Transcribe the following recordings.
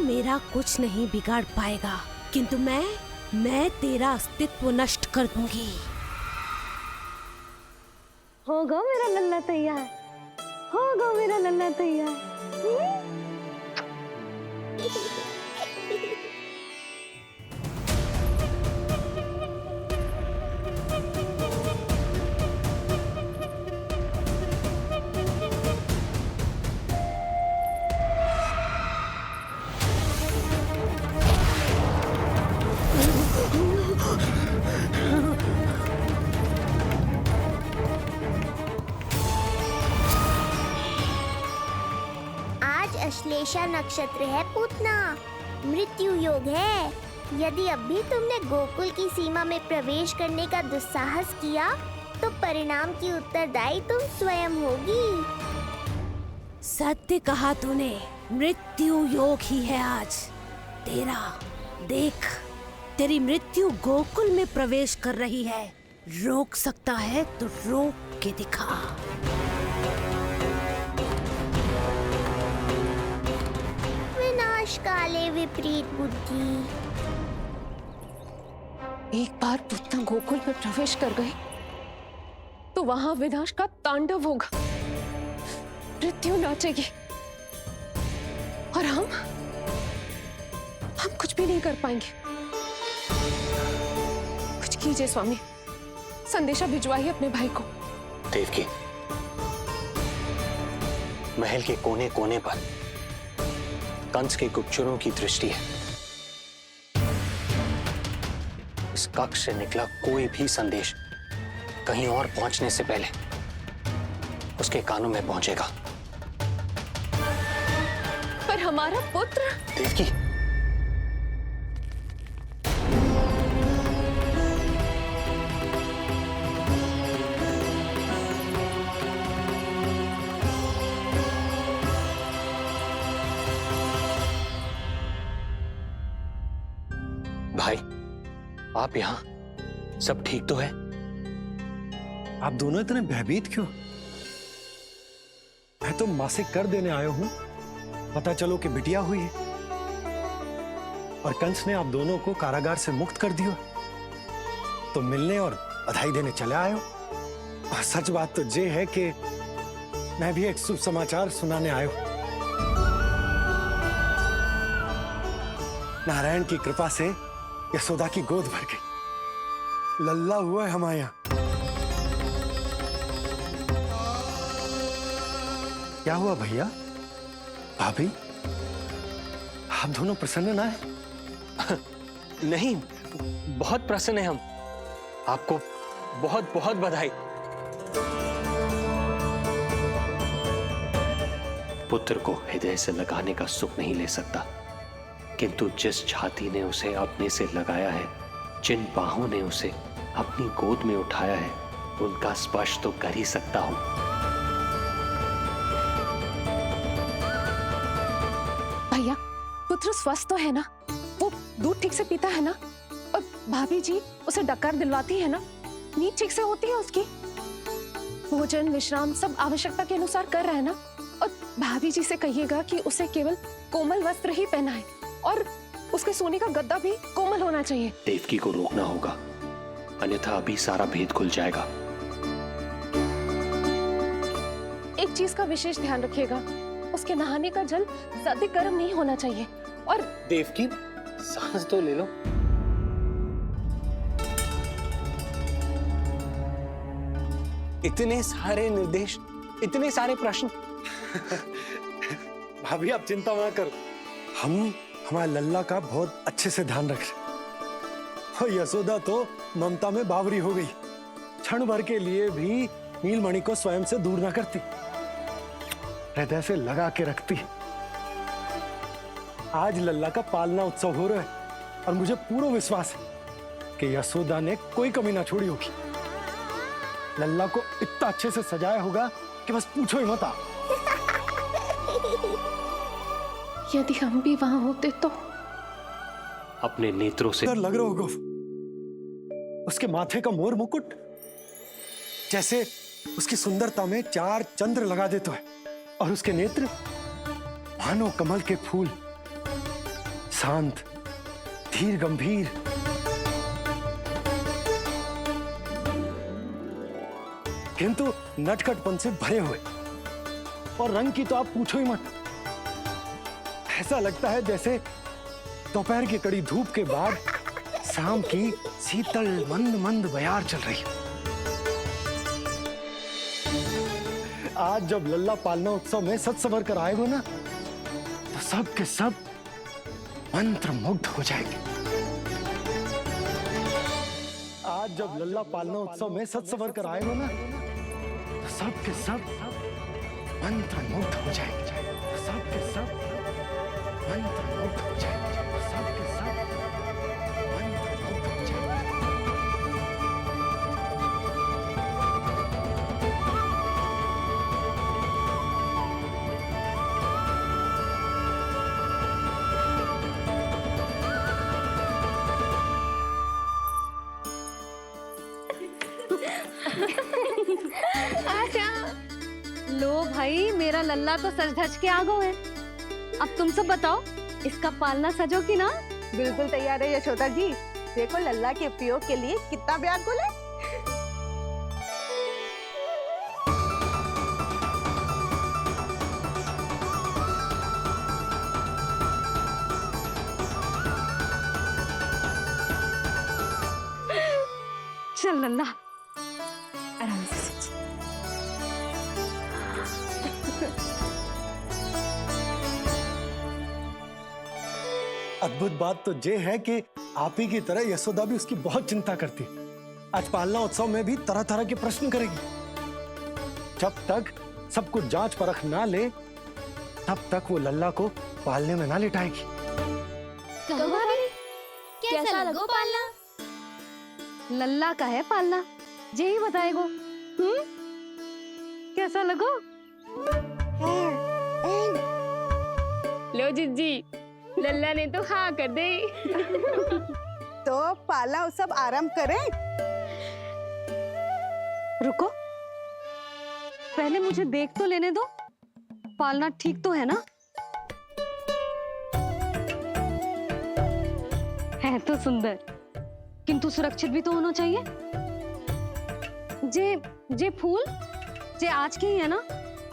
मेरा कुछ नहीं बिगाड़ पाएगा, किंतु मैं तेरा अस्तित्व नष्ट कर दूंगी। होगा मेरा लल्ला तैयार, होगा मेरा लल्ला तैयार। अश्लेषा नक्षत्र है पूतना, मृत्यु योग है। यदि अभी तुमने गोकुल की सीमा में प्रवेश करने का दुस्साहस किया तो परिणाम की उत्तरदायी तुम स्वयं होगी। सत्य कहा तूने, मृत्यु योग ही है आज तेरा। देख, तेरी मृत्यु गोकुल में प्रवेश कर रही है। रोक सकता है तो रोक के दिखा। काले विपरीत बुद्धि। एक बार पूतना गोकुल में प्रवेश कर गए तो वहां विनाश का तांडव होगा, मृत्यु नाचेगी और हम कुछ भी नहीं कर पाएंगे। कुछ कीजिए स्वामी, संदेशा भिजवाइए अपने भाई को। देवकी, महल के कोने कोने पर कंस के गुप्तचरों की दृष्टि है। इस कक्ष से निकला कोई भी संदेश कहीं और पहुंचने से पहले उसके कानों में पहुंचेगा। पर हमारा पुत्र। देवकी, भाई, आप यहाँ सब ठीक तो है? आप दोनों इतने भयभीत क्यों? मैं तो मासिक कर देने आया हूं, पता चलो कि बिटिया हुई है और कंस ने आप दोनों को कारागार से मुक्त कर दिया, तो मिलने और बधाई देने चले आए हो। और सच बात तो ये है कि मैं भी एक शुभ समाचार सुनाने आया हूं। नारायण की कृपा से यशोदा की गोद भर गई, लल्ला हुआ है हमारे यहां। क्या हुआ भैया, भाभी, आप दोनों प्रसन्न ना है? नहीं, बहुत प्रसन्न है हम। आपको बहुत बहुत बधाई। पुत्र को हृदय से लगाने का सुख नहीं ले सकता, किंतु जिस छाती ने उसे अपने से लगाया है, जिन बाहों ने उसे अपनी गोद में उठाया है, उनका स्पर्श तो कर ही सकता हूं। भैया, पुत्र स्वस्थ तो है ना? वो दूध ठीक से पीता है ना? और भाभी जी उसे डकार दिलवाती है ना? नींद ठीक से होती है उसकी? भोजन विश्राम सब आवश्यकता के अनुसार कर रहा है ना? और भाभी जी से कहिएगा कि उसे केवल कोमल वस्त्र ही पहनाए और उसके सोने का गद्दा भी कोमल होना चाहिए। देवकी को रोकना होगा, अन्यथा अभी सारा भेद खुल जाएगा। एक चीज का विशेष ध्यान रखिएगा, उसके नहाने का जल ज्यादा गर्म नहीं होना चाहिए। और देवकी, सांस तो ले लो। इतने सारे निर्देश, इतने सारे प्रश्न। भाभी आप चिंता ना करो, हम हमारे लल्ला का बहुत अच्छे से ध्यान रख रहे। और यशोदा तो ममता में बावरी हो गई, क्षण भर के लिए भी नीलमणि को स्वयं से दूर ना करती, हृदय से लगा के रखती। आज लल्ला का पालना उत्सव हो रहा है और मुझे पूरा विश्वास है कि यशोदा ने कोई कमी ना छोड़ी होगी। लल्ला को इतना अच्छे से सजाया होगा कि बस पूछो ही मत। आप यदि हम भी वहां होते तो। अपने नेत्रों से लग रहा होगा उसके माथे का मोर मुकुट जैसे उसकी सुंदरता में 4 चंद्र लगा देता है, और उसके नेत्र मानो कमल के फूल। शांत, धीर गंभीर, किंतु नटखटपन से भरे हुए। और रंग की तो आप पूछो ही मत। ऐसा लगता है जैसे दोपहर की कड़ी धूप के बाद शाम की शीतल मंद मंद बयार चल रही है। आज जब लल्ला पालना उत्सव में सज संवर कर आए हो ना, तो सब के सब मंत्र मुग्ध हो जाएंगे। आज जब लल्ला पालना उत्सव में सज संवर कर आए हो ना, तो सब के सब मंत्र मुग्ध हो जाएंगे। तो सब के सब मंत्र मुग्ध हो जाएंगे। तो सब के सब मंत्र मुग्ध हो जाएंगे। लो भाई, मेरा लल्ला तो सज धज के आ गो है। अब तुम सब बताओ, इसका पालना सजो कि ना? बिल्कुल तैयार है यशोदा जी। देखो लल्ला के उपयोग के लिए कितना व्याकुल है। चल लल्ला, आराम से सच। अद्भुत बात तो ये है कि आप ही की तरह यशोदा भी उसकी बहुत चिंता करती। आज पालना उत्सव में भी तरह तरह के प्रश्न करेगी। जब तक सब कुछ जांच परख ना ले, तब तक वो लल्ला को पालने में ना लिटाएगी। कहो भाभी, कैसा लगो पालना? लल्ला का है पालना, जे ही बताएगो। कैसा लगो? लो जिज्जी, लल्ला ने तो हाँ कर दे। तो पाला उत्सव आरंभ करें। रुको, पहले मुझे देख तो लेने दो। पालना ठीक तो है ना? है तो सुंदर, किंतु सुरक्षित भी तो होना चाहिए। जे फूल जे आज के ही है ना,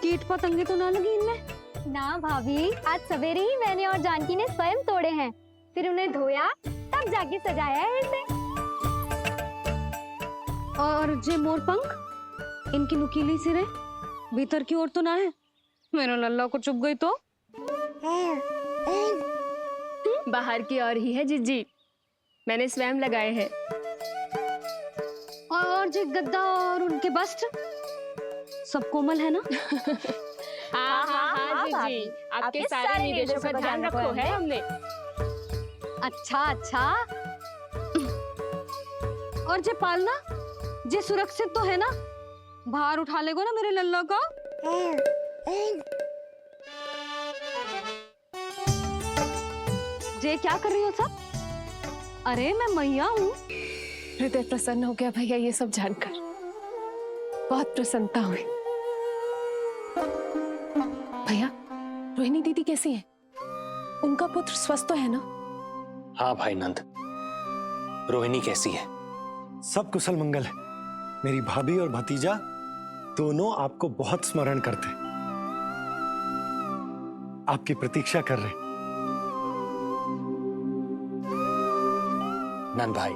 कीट पतंगे तो ना लगी इनमें? ना भाभी, आज सवेरे ही मैंने और जानकी ने स्वयं तोड़े हैं, फिर उन्हें धोया, तब जाके सजाया है इसे। और जे मोर पंख, इनकी नुकीली सिरे भीतर की ओर तो ना है? मेरा लल्ला को चुभ गई तो? बाहर की ओर ही है जिज्जी, मैंने स्वयं लगाए हैं। और जे गद्दा और उनके वस्त्र सब कोमल है ना? हाँ हाँ हाँ जिज्जी, आपके सारे निर्देशों का ध्यान रखो है हमने। अच्छा अच्छा। और जे पालना, जे सुरक्षित तो है ना? बाहर उठा लेगो ना मेरे लल्ला को? जे क्या कर रही हो सब? अरे मैं मैया हूँ। हृदय प्रसन्न हो गया भैया ये सब जानकर, बहुत प्रसन्नता हुई। भैया, रोहिणी दीदी कैसी है? उनका पुत्र स्वस्थ तो है ना? हाँ भाई नंद, रोहिणी कैसी है? सब कुशल मंगल है। मेरी भाभी और भतीजा दोनों आपको बहुत स्मरण करते, आपकी प्रतीक्षा कर रहे। नंद भाई,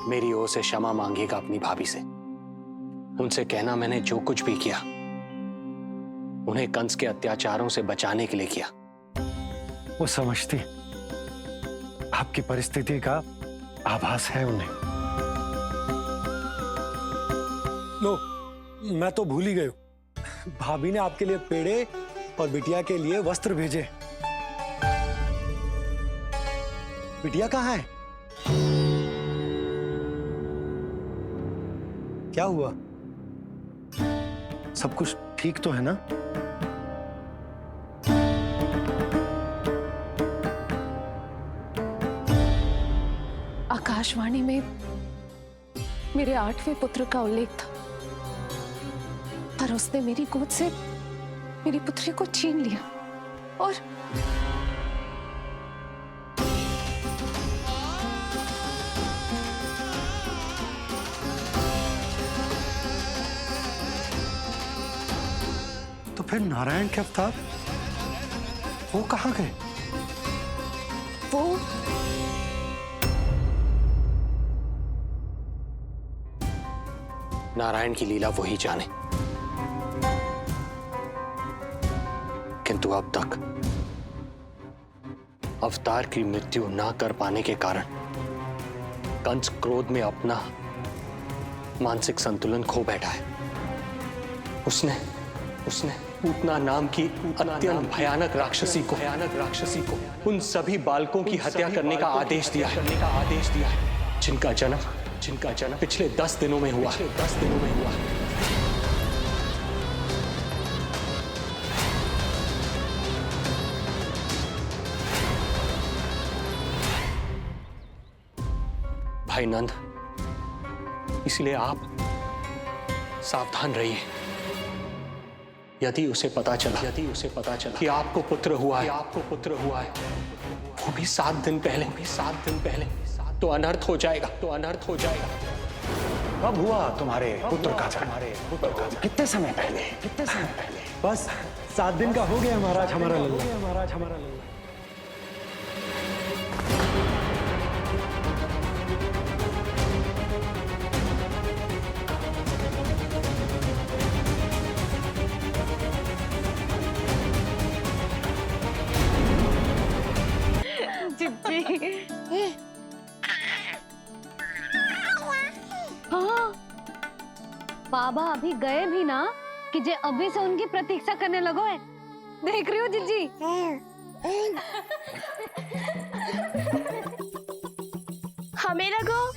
मेरी ओर से क्षमा मांगिएगा अपनी भाभी से। उनसे कहना मैंने जो कुछ भी किया, उन्हें कंस के अत्याचारों से बचाने के लिए किया। वो समझती, आपकी परिस्थिति का आभास है उन्हें। लो, मैं तो भूल ही गई हूं। भाभी ने आपके लिए पेड़े और बिटिया के लिए वस्त्र भेजे। बिटिया कहाँ है? क्या हुआ? सब कुछ ठीक तो है ना? आकाशवाणी में मेरे 8वें पुत्र का उल्लेख था, पर उसने मेरी गोद से मेरी पुत्री को छीन लिया फिर नारायण के अवतार वो कहाँ गए? वो नारायण की लीला वही जाने, किंतु अब तक अवतार की मृत्यु ना कर पाने के कारण कंस क्रोध में अपना मानसिक संतुलन खो बैठा है। उसने पूतना नाम की अत्यंत भयानक राक्षसी को उन सभी बालकों की हत्या करने का आदेश दिया है जिनका जन्म पिछले 10 दिनों में हुआ। भाई नंद, इसलिए आप सावधान रहिए। यदि उसे पता चला कि आपको पुत्र हुआ है, वो भी 7 दिन पहले, तो अनर्थ हो जाएगा। कब हुआ तुम्हारे पुत्र का जन्म? कितने समय पहले? बस 7 दिन का हो गया महाराज हमारा लल्ला। हाँ, बाबा अभी गए भी ना कि जे अभी से उनकी प्रतीक्षा करने लगो है। देख रही हो जिज्जी? हमें लगो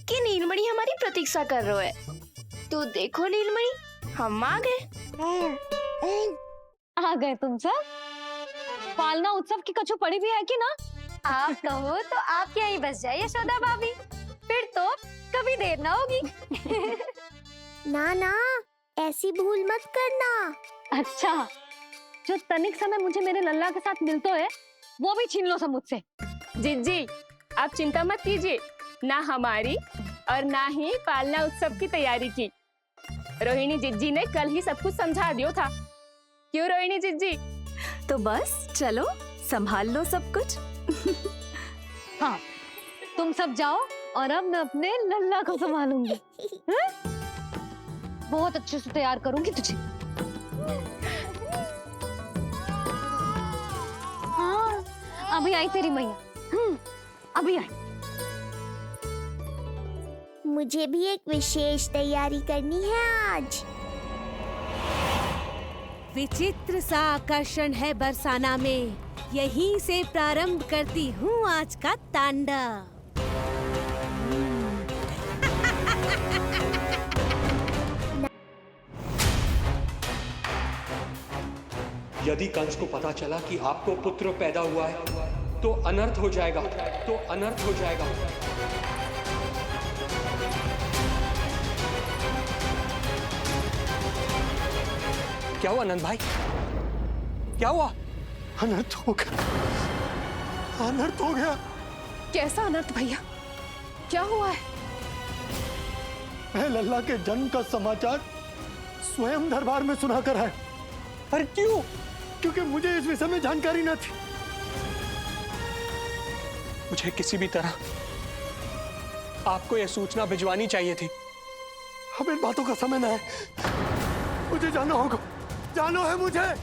कि नीलमणि हमारी प्रतीक्षा कर रहे है, तो देखो नीलमणि, हम आ गए। आ गए तुम सब? पालना उत्सव की कछु पड़ी भी है कि ना? आप कहो तो आप यहीं बस जाइए यशोदा भाभी, फिर तो कभी देर ना होगी। ना, ऐसी भूल मत करना। अच्छा, जो तनिक समय मुझे मेरे लल्ला के साथ मिलते है वो भी छीन लो सब मुझसे। जिज्जी, आप चिंता मत कीजिए, ना हमारी और ना ही पालना उत्सव की तैयारी की। रोहिणी जिज्जी ने कल ही सब कुछ समझा दिया था। क्यों रोहिणी जिज्जी? तो बस चलो संभाल लो सब कुछ। हाँ, तुम सब जाओ और अब मैं अपने लल्ला को संभालूंगी। बहुत अच्छे से तैयार करूंगी तुझे। हाँ, अभी आई तेरी मैया। अभी आई। मुझे भी एक विशेष तैयारी करनी है आज। विचित्र सा आकर्षण है बरसाना में, यहीं से प्रारंभ करती हूँ आज का तांडव। यदि कंस को पता चला कि आपको पुत्र पैदा हुआ है तो अनर्थ हो जाएगा। क्या हुआ नंद भाई? क्या हुआ? अनर्थ हो गया। कैसा अनर्थ भैया? क्या हुआ है? मैं लल्ला के जन्म का समाचार स्वयं दरबार में सुनाकर आया। पर क्यों? क्योंकि मुझे इस विषय में जानकारी न थी। मुझे किसी भी तरह आपको यह सूचना भिजवानी चाहिए थी। अब इन बातों का समय न है, मुझे जाना होगा। जाना है मुझे।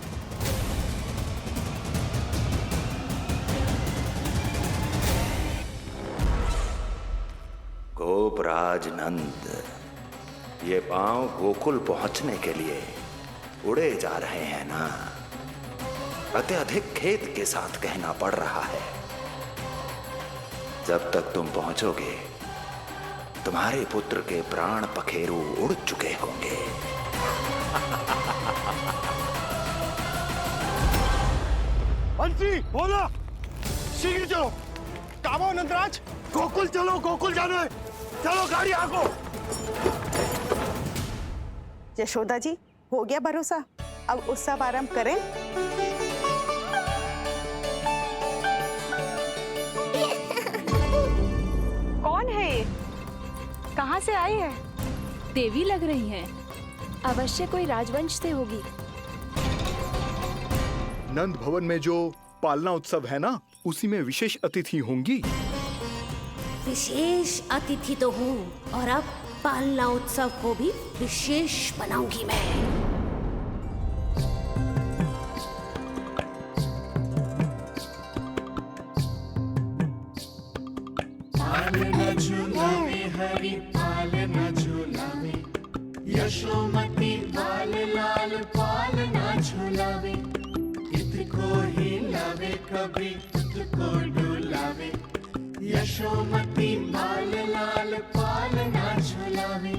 गोपराज नंद, ये पांव गोकुल पहुंचने के लिए उड़े जा रहे हैं ना। अत्यधिक खेद के साथ कहना पड़ रहा है, जब तक तुम पहुंचोगे तुम्हारे पुत्र के प्राण पखेरु उड़ चुके होंगे। बंसी बोला, शीघ्र चलो। काबो नंदराज, गोकुल चलो, गोकुल जाना है। चलो गाड़ी आगो। यशोदा जी, हो गया भरोसा, अब उत्सव आरंभ करें। कौन है ये? कहाँ से आई है? देवी लग रही हैं। अवश्य कोई राजवंश से होगी। नंद भवन में जो पालना उत्सव है ना, उसी में विशेष अतिथि होंगी। विशेष अतिथि तो हूँ, और अब पालना उत्सव को भी विशेष बनाऊंगी मैं। पालना झूलावे हरि पालना झूलावे, यशोमती बाल लाल पालना झूलावे। इत को हिलावे कभी इत को डुलावे, यशोमती बाल लाल पालना झूलावे।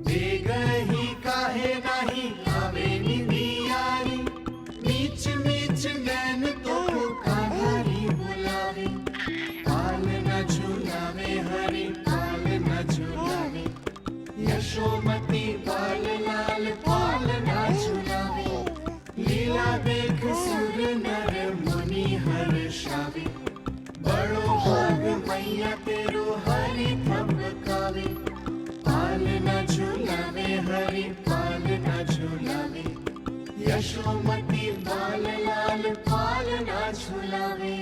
देग ही काहे नाही आवे नियारी, नीच नीच नैन तो कान्हारी बुलावे। पालना झूलावे हरि पालना झूलावे, यशोमती बाल लाल पालना झूलावे। लीला देख सुर नर मुनि हर्षावे, बड़ो भाग मैया तेरो हरि थपकावे। पालना झूलावे हरि पालना झूलावे, यशोमती बाल लाल पालना झूलावे।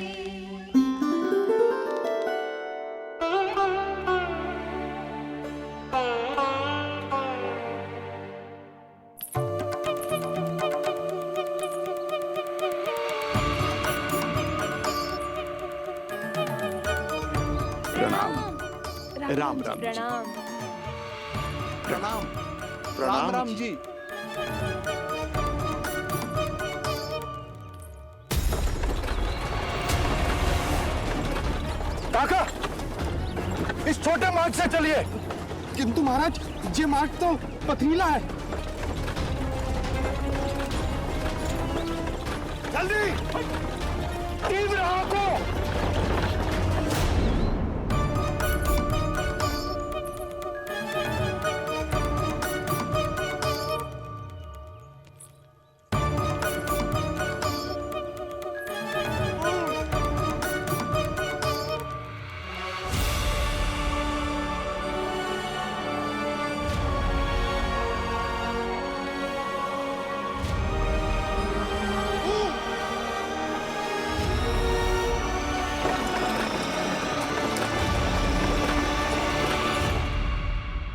राम राम जी। प्रणाम। प्रणाम राम राम जी। काका, इस छोटे मार्ग से चलिए। किंतु महाराज, ये मार्ग तो पथरीला है। जल्दी तीव्र आंखों।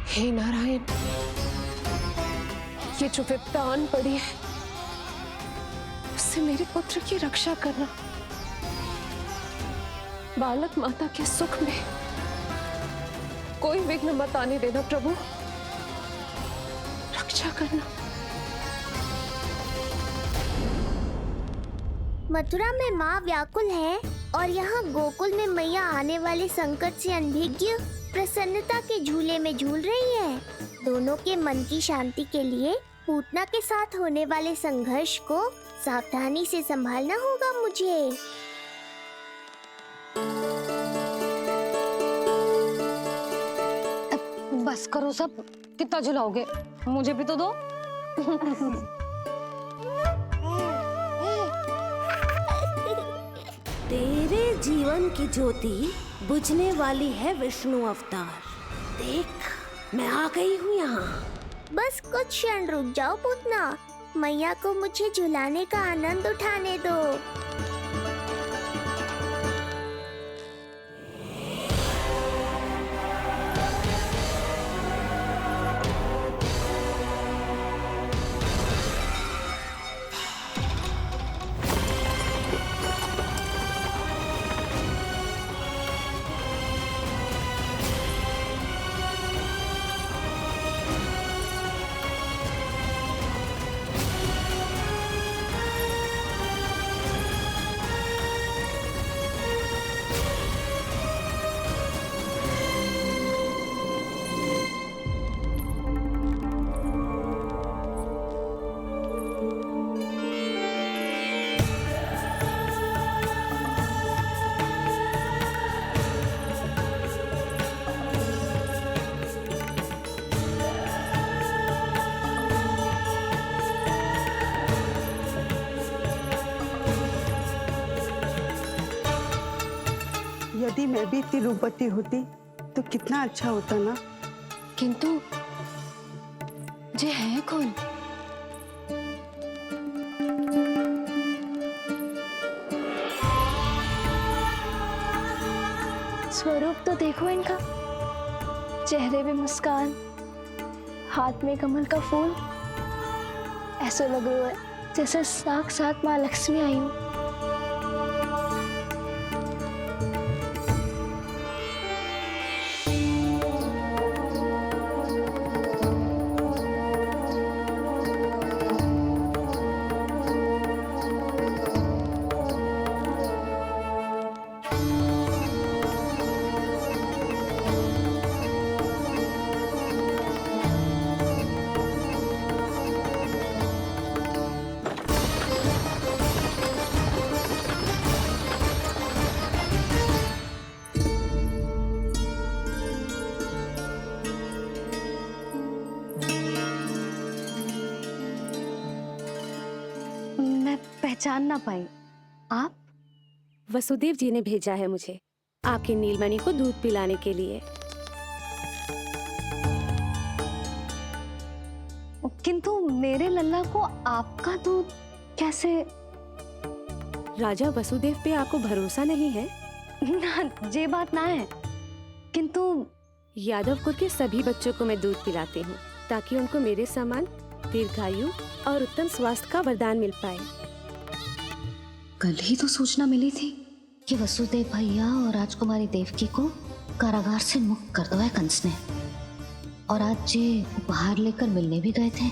हे नारायण, ये जो विपदा आन पड़ी है, उससे मेरे पुत्र की रक्षा करना। बालक माता के सुख में कोई विघ्न मत आने देना प्रभु, रक्षा करना। मथुरा में माँ व्याकुल है और यहाँ गोकुल में मैया आने वाले संकट से अनभिज्ञ प्रसन्नता के झूले में झूल रही है। दोनों के मन की शांति के लिए पूतना के साथ होने वाले संघर्ष को सावधानी से संभालना होगा मुझे। बस करो सब, कितना झुलाओगे? मुझे भी तो दो। तेरे जीवन की ज्योति बुझने वाली है विष्णु अवतार। देख, मैं आ गई हूँ यहाँ। बस कुछ क्षण रुक जाओ पूतना, मैया को मुझे झुलाने का आनंद उठाने दो। यदि मैं भी इतनी रूपवती होती तो कितना अच्छा होता ना। किंतु ये है कौन? स्वरूप तो देखो इनका, चेहरे पे मुस्कान, हाथ में कमल का फूल। ऐसा लग रहा है जैसे साक्षात माँ लक्ष्मी आई हूँ। पहचान ना पाई। आप? वसुदेव जी ने भेजा है मुझे आपकी नीलमणि को दूध पिलाने के लिए। किंतु मेरे लल्ला को आपका दूध कैसे? राजा वसुदेव पे आपको भरोसा नहीं है? ना, ये बात ना है, किंतु यादव कुल के सभी बच्चों को मैं दूध पिलाती हूँ ताकि उनको मेरे समान दीर्घायु और उत्तम स्वास्थ्य का वरदान मिल पाए। कल ही तो सूचना मिली थी कि वसुदेव भैया और राजकुमारी देवकी को कारागार से मुक्त कर दो है कंस ने, और आज ये उपहार लेकर मिलने भी गए थे।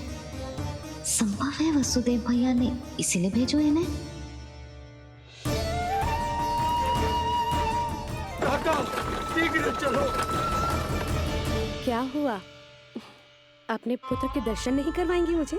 संभव है वसुदेव भैया ने इसीलिए भेजो इन्हें। शीघ्र चलो। क्या हुआ? अपने पुत्र के दर्शन नहीं करवाएंगी मुझे?